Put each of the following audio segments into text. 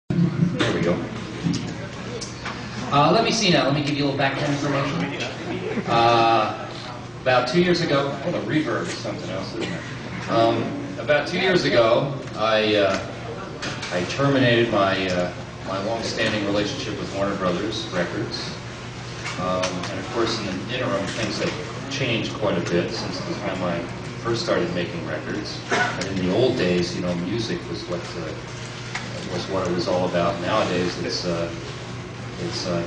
There we go. Let me see now. Let me give you a little background information. About 2 years ago, oh, the reverb is something else, isn't it? About 2 years ago, I terminated my long-standing relationship with Warner Brothers Records, and of course, in the interim, things have changed quite a bit since the time I first started making records. And in the old days, you know, music was what it was all about. Nowadays, it's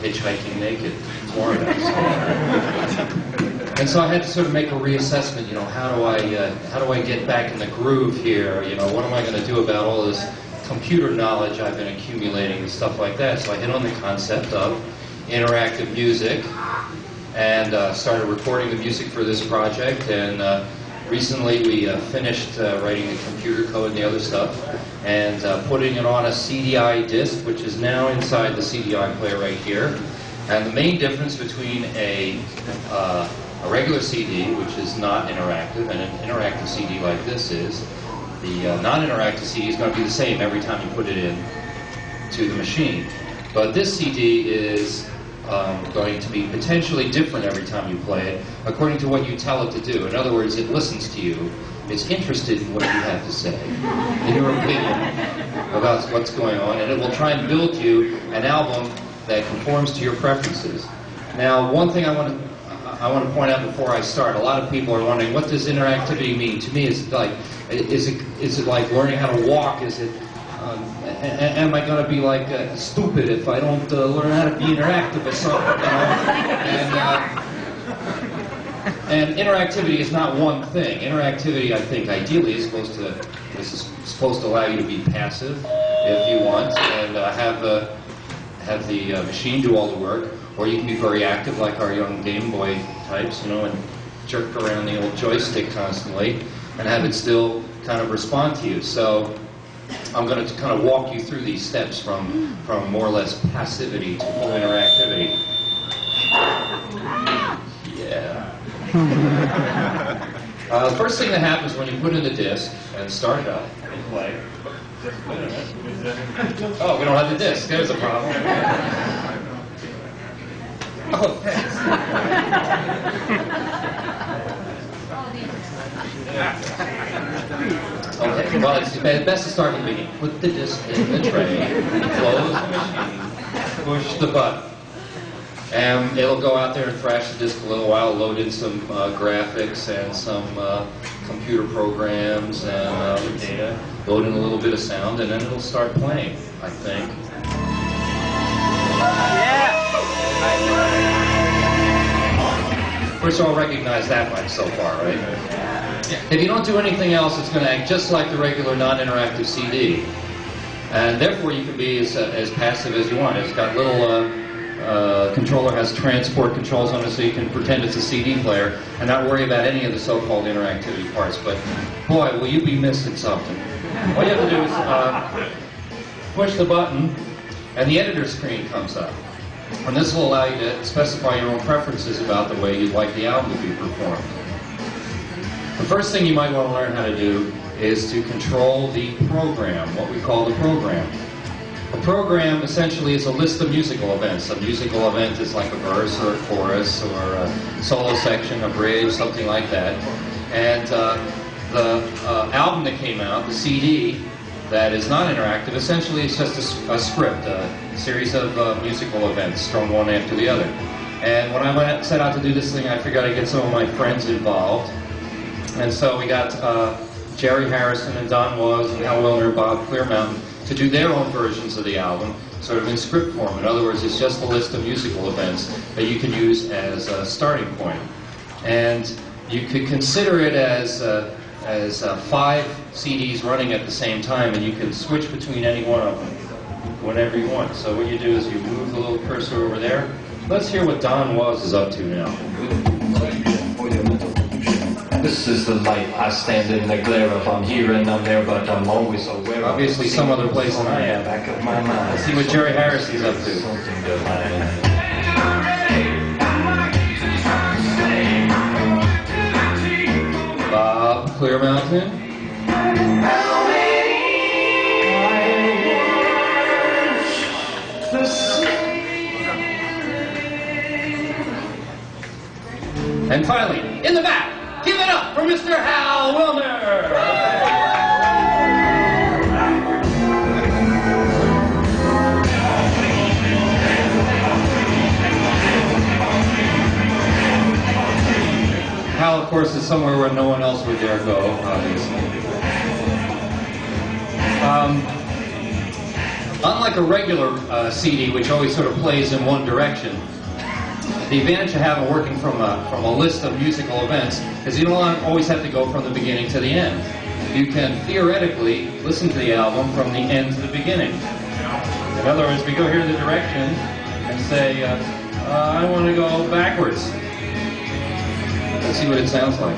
hitchhiking naked in Florida. And so I had to sort of make a reassessment. You know, how do I get back in the groove here? You know, what am I going to do about all this computer knowledge I've been accumulating and stuff like that? So I hit on the concept of interactive music and started recording the music for this project. And recently we finished writing the computer code and the other stuff and putting it on a CDI disc, which is now inside the CDI player right here. And the main difference between a regular CD, which is not interactive, and an interactive CD like this is, the non-interactive CD is going to be the same every time you put it in to the machine. But this CD is going to be potentially different every time you play it, according to what you tell it to do. In other words, it listens to you. It's interested in what you have to say, in your opinion about what's going on, and it will try and build you an album that conforms to your preferences. Now, one thing I want to point out before I start, a lot of people are wondering, what does interactivity mean? To me, it's like, is it like learning how to walk? Is it am I going to be like stupid if I don't learn how to be interactive or something? You know? And interactivity is not one thing. Interactivity, I think, ideally is supposed to allow you to be passive if you want and have the machine do all the work, or you can be very active like our young Game Boy types, you know, and jerk around the old joystick constantly and have it still kind of respond to you. So I'm going to kind of walk you through these steps from more or less passivity to full interactivity. Yeah. The first thing that happens when you put in the disc and start it up and play. Oh, we don't have the disc. There's a problem. Oh, thanks. Okay, well, it's best to start from the beginning. Put the disc in the tray, close the machine, push the button. And it'll go out there and thrash the disc a little while, load in some graphics and some computer programs and other data, load in a little bit of sound, and then it'll start playing, I think. Yeah! Of course, you all recognize that much so far, right? If you don't do anything else, it's going to act just like the regular non-interactive CD. And therefore, you can be as passive as you want. It's got little controller has transport controls on it, so you can pretend it's a CD player and not worry about any of the so-called interactivity parts. But boy, will you be missing something. All you have to do is push the button, and the editor screen comes up. And this will allow you to specify your own preferences about the way you'd like the album to be performed. The first thing you might want to learn how to do is to control the program, what we call the program. A program essentially is a list of musical events. A musical event is like a verse or a chorus or a solo section, a bridge, something like that. And the album that came out, the CD, that is not interactive, essentially it's just a script, a series of musical events strung one after the other. And when I set out to do this thing, I figured I'd get some of my friends involved. And so we got Jerry Harrison and Don Was and Hal Wilner and Bob Clearmountain to do their own versions of the album, sort of in script form. In other words, it's just a list of musical events that you can use as a starting point. And you could consider it as 5 CDs running at the same time, and you can switch between any one of them whenever you want. So what you do is you move the little cursor over there. Let's hear what Don Was is up to now. This is the light. I stand in the glare of I'm here and I'm there, but I'm always aware. Obviously some other place than I am. Back of my mind. Let's see what Jerry Harrison's up to. Something divine. Bob Clearmountain. the same. And finally, in the back, give it up for Mr. Hal Wilner! Hal, of course, is somewhere where no one else would dare go, obviously. Unlike a regular CD, which always sort of plays in one direction, the advantage of having working from a list of musical events is you don't always have to go from the beginning to the end. You can theoretically listen to the album from the end to the beginning. In other words, we go here to the direction and say, I want to go backwards. Let's see what it sounds like.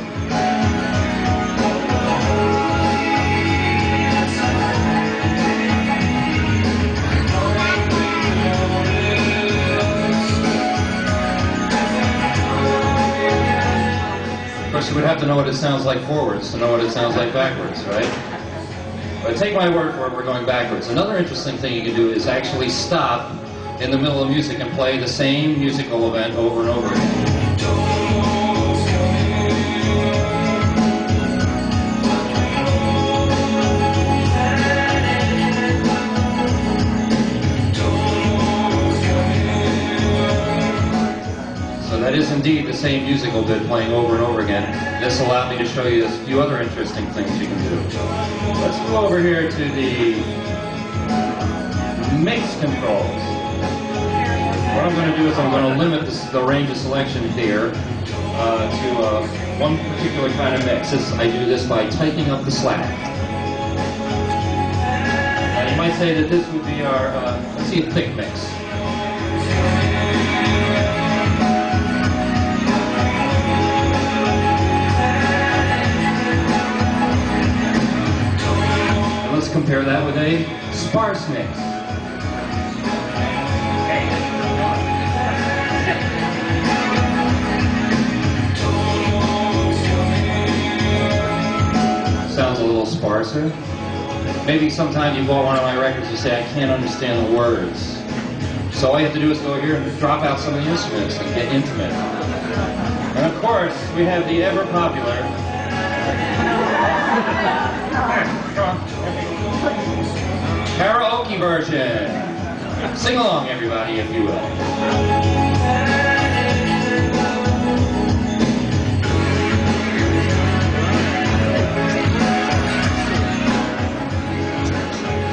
Of course, you would have to know what it sounds like forwards to know what it sounds like backwards, right? But take my word for it, we're going backwards. Another interesting thing you can do is actually stop in the middle of music and play the same musical event over and over again. That is indeed the same musical bit playing over and over again. This allowed me to show you a few other interesting things you can do. Let's go over here to the mix controls. What I'm going to do is I'm going to limit the range of selection here to one particular kind of mix. I do this by tightening up the slack. Now you might say that this would be our, let's see, a thick mix. Let's compare that with a sparse mix. Sounds a little sparser. Maybe sometime you bought one of my records, you say, I can't understand the words. So all you have to do is go here and drop out some of the instruments and get intimate. And of course, we have the ever popular karaoke version. Sing along, everybody, if you will.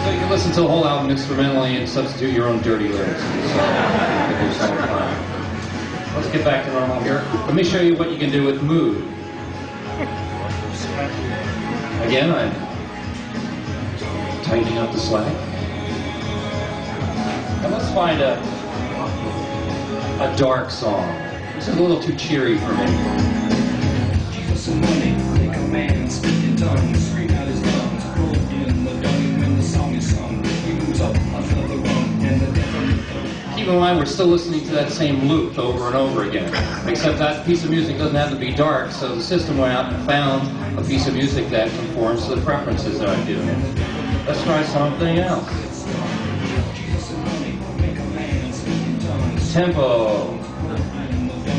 So you can listen to the whole album instrumentally and substitute your own dirty lyrics. Let's get back to normal here. Let me show you what you can do with mood. Again, I'm tightening up the slack. And let's find a dark song. This is a little too cheery for me. Jesus and money, make a man speak in tongues, scream out his lungs, roll in the dung when the song is sung. He moves up another rung and the devil. Keep in mind, we're still listening to that same loop over and over again. Except that piece of music doesn't have to be dark, so the system went out and found a piece of music that conforms to the preferences that I've given it. Let's try something else. Tempo.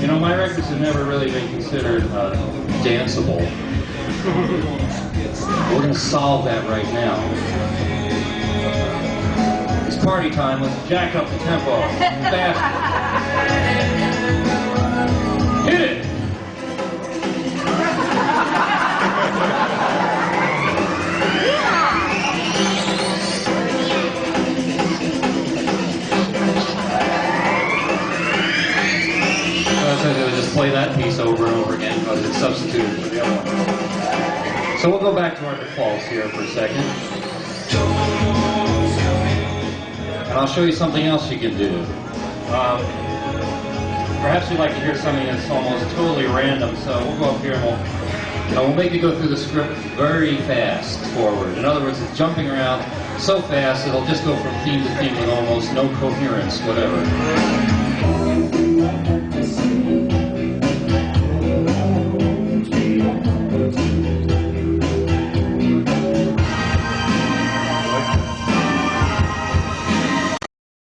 You know, my records have never really been considered danceable. We're going to solve that right now. It's party time. Let's jack up the tempo. Faster. Hit it! Just play that piece over and over again because it's substituted for the other one. So we'll go back to our defaults here for a second. And I'll show you something else you can do. Perhaps you'd like to hear something that's almost totally random, so we'll go up here and we'll make you go through the script very fast forward. In other words, it's jumping around so fast it'll just go from theme to theme with almost no coherence, whatever.